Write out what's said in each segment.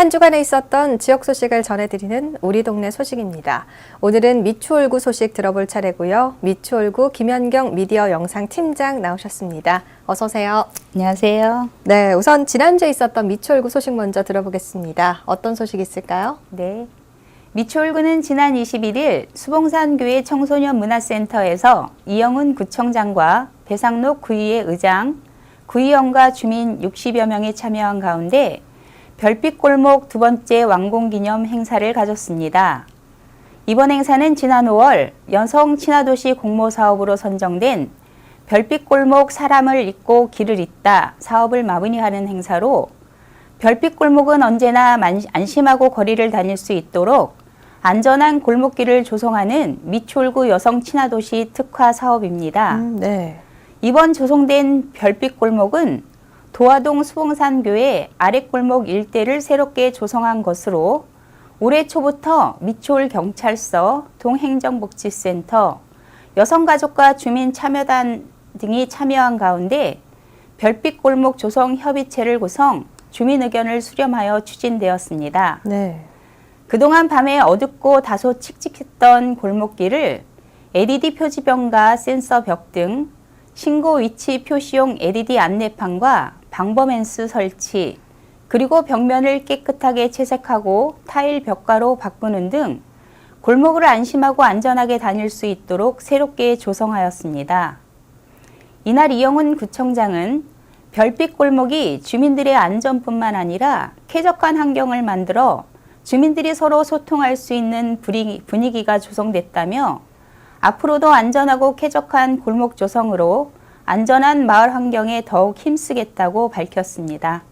한 주간에 있었던 지역 소식을 전해드리는 우리 동네 소식입니다. 오늘은 미추홀구 소식 들어볼 차례고요. 미추홀구 김현경 미디어 영상 팀장 나오셨습니다. 어서 오세요. 안녕하세요. 네, 우선 지난주에 있었던 미추홀구 소식 먼저 들어보겠습니다. 어떤 소식이 있을까요? 네. 미추홀구는 지난 21일 수봉산교회 청소년문화센터에서 이영훈 구청장과 배상록 구의회 의장, 구의원과 주민 60여 명이 참여한 가운데 별빛골목 두 번째 완공기념 행사를 가졌습니다. 이번 행사는 지난 5월 여성 친화도시 공모사업으로 선정된 별빛골목 사람을 잇고 길을 잇다 사업을 마무리하는 행사로 별빛골목은 언제나 안심하고 거리를 다닐 수 있도록 안전한 골목길을 조성하는 미추홀구 여성 친화도시 특화 사업입니다. 네. 이번 조성된 별빛골목은 도화동 수봉산교회 아랫골목 일대를 새롭게 조성한 것으로 올해 초부터 미추홀경찰서, 동행정복지센터, 여성가족과 주민참여단 등이 참여한 가운데 별빛골목 조성 협의체를 구성, 주민 의견을 수렴하여 추진되었습니다. 네. 그동안 밤에 어둡고 다소 칙칙했던 골목길을 LED 표지병과 센서 벽 등 신고 위치 표시용 LED 안내판과 방범앤스 설치, 그리고 벽면을 깨끗하게 채색하고 타일 벽화로 바꾸는 등 골목을 안심하고 안전하게 다닐 수 있도록 새롭게 조성하였습니다. 이날 이영훈 구청장은 별빛골목이 주민들의 안전뿐만 아니라 쾌적한 환경을 만들어 주민들이 서로 소통할 수 있는 분위기가 조성됐다며 앞으로도 안전하고 쾌적한 골목 조성으로 안전한 마을 환경에 더욱 힘쓰겠다고 밝혔습니다.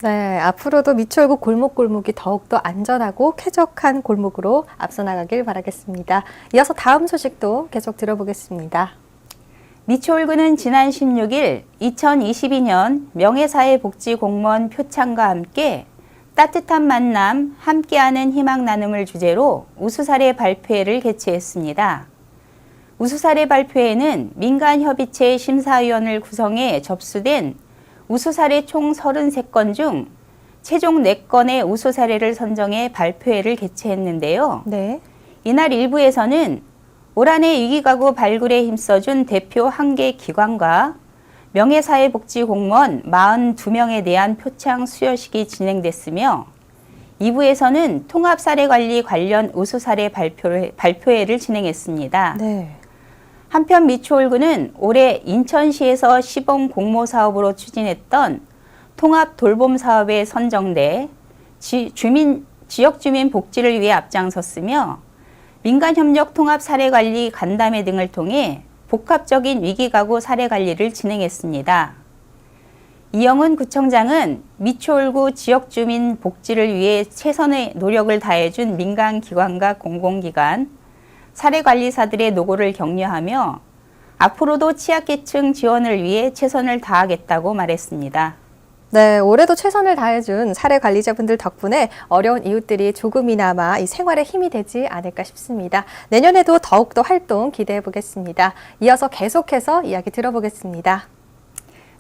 네, 앞으로도 미추홀구 골목골목이 더욱더 안전하고 쾌적한 골목으로 앞서 나가길 바라겠습니다. 이어서 다음 소식도 계속 들어보겠습니다. 미추홀구는 지난 16일 2022년 명예사회복지공무원 표창과 함께 따뜻한 만남, 함께하는 희망 나눔을 주제로 우수사례 발표회를 개최했습니다. 우수사례 발표회는 민간협의체 심사위원을 구성해 접수된 우수사례 총 33건 중 최종 4건의 우수사례를 선정해 발표회를 개최했는데요. 네. 이날 일부에서는 올 한해 위기가구 발굴에 힘써준 대표 1개 기관과 명예사회복지공무원 42명에 대한 표창 수여식이 진행됐으며 2부에서는 통합사례관리 관련 우수사례 발표회를 진행했습니다. 네. 한편 미추홀구는 올해 인천시에서 시범 공모사업으로 추진했던 통합 돌봄 사업에 선정돼 지역 주민 복지를 위해 앞장섰으며 민간협력 통합 사례관리 간담회 등을 통해 복합적인 위기가구 사례관리를 진행했습니다. 이영훈 구청장은 미추홀구 지역 주민 복지를 위해 최선의 노력을 다해준 민간기관과 공공기관, 사례관리사들의 노고를 격려하며 앞으로도 취약계층 지원을 위해 최선을 다하겠다고 말했습니다. 네, 올해도 최선을 다해준 사례 관리자분들 덕분에 어려운 이웃들이 조금이나마 이 생활에 힘이 되지 않을까 싶습니다. 내년에도 더욱더 활동 기대해 보겠습니다. 이어서 계속해서 이야기 들어보겠습니다.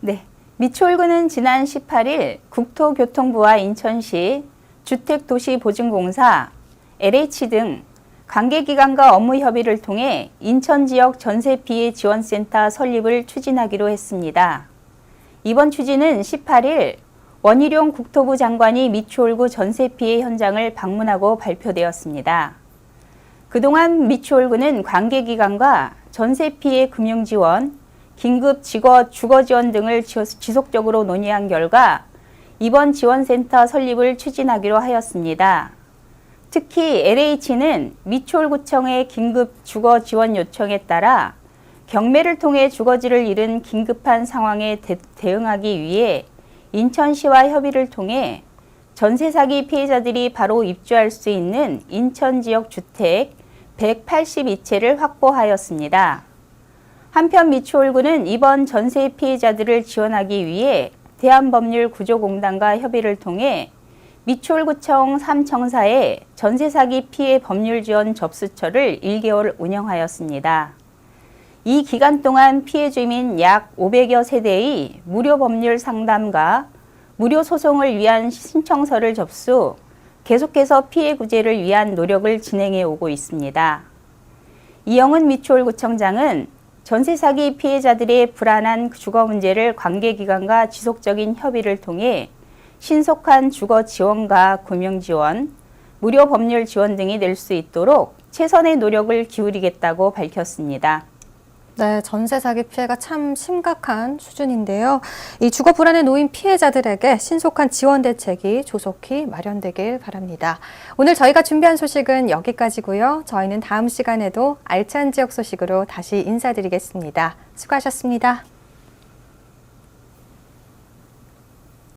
네, 미추홀구는 지난 18일 국토교통부와 인천시 주택도시보증공사, LH 등 관계기관과 업무 협의를 통해 인천 지역 전세 피해 지원센터 설립을 추진하기로 했습니다. 이번 추진은 18일 원희룡 국토부 장관이 미추홀구 전세 피해 현장을 방문하고 발표되었습니다. 그동안 미추홀구는 관계기관과 전세 피해 금융 지원, 긴급 주거 지원 등을 지속적으로 논의한 결과 이번 지원센터 설립을 추진하기로 하였습니다. 특히 LH는 미추홀구청의 긴급 주거 지원 요청에 따라 경매를 통해 주거지를 잃은 긴급한 상황에 대응하기 위해 인천시와 협의를 통해 전세 사기 피해자들이 바로 입주할 수 있는 인천 지역 주택 182채를 확보하였습니다. 한편 미추홀구는 이번 전세 피해자들을 지원하기 위해 대한법률구조공단과 협의를 통해 미추홀구청 3청사에 전세 사기 피해 법률 지원 접수처를 1개월 운영하였습니다. 이 기간 동안 피해 주민 약 500여 세대의 무료 법률 상담과 무료 소송을 위한 신청서를 접수, 계속해서 피해 구제를 위한 노력을 진행해 오고 있습니다. 이영은 미추홀구청장은 전세 사기 피해자들의 불안한 주거 문제를 관계기관과 지속적인 협의를 통해 신속한 주거 지원과 금융 지원, 무료 법률 지원 등이 될 수 있도록 최선의 노력을 기울이겠다고 밝혔습니다. 네, 전세 사기 피해가 참 심각한 수준인데요. 이 주거 불안에 놓인 피해자들에게 신속한 지원 대책이 조속히 마련되길 바랍니다. 오늘 저희가 준비한 소식은 여기까지고요. 저희는 다음 시간에도 알찬 지역 소식으로 다시 인사드리겠습니다. 수고하셨습니다.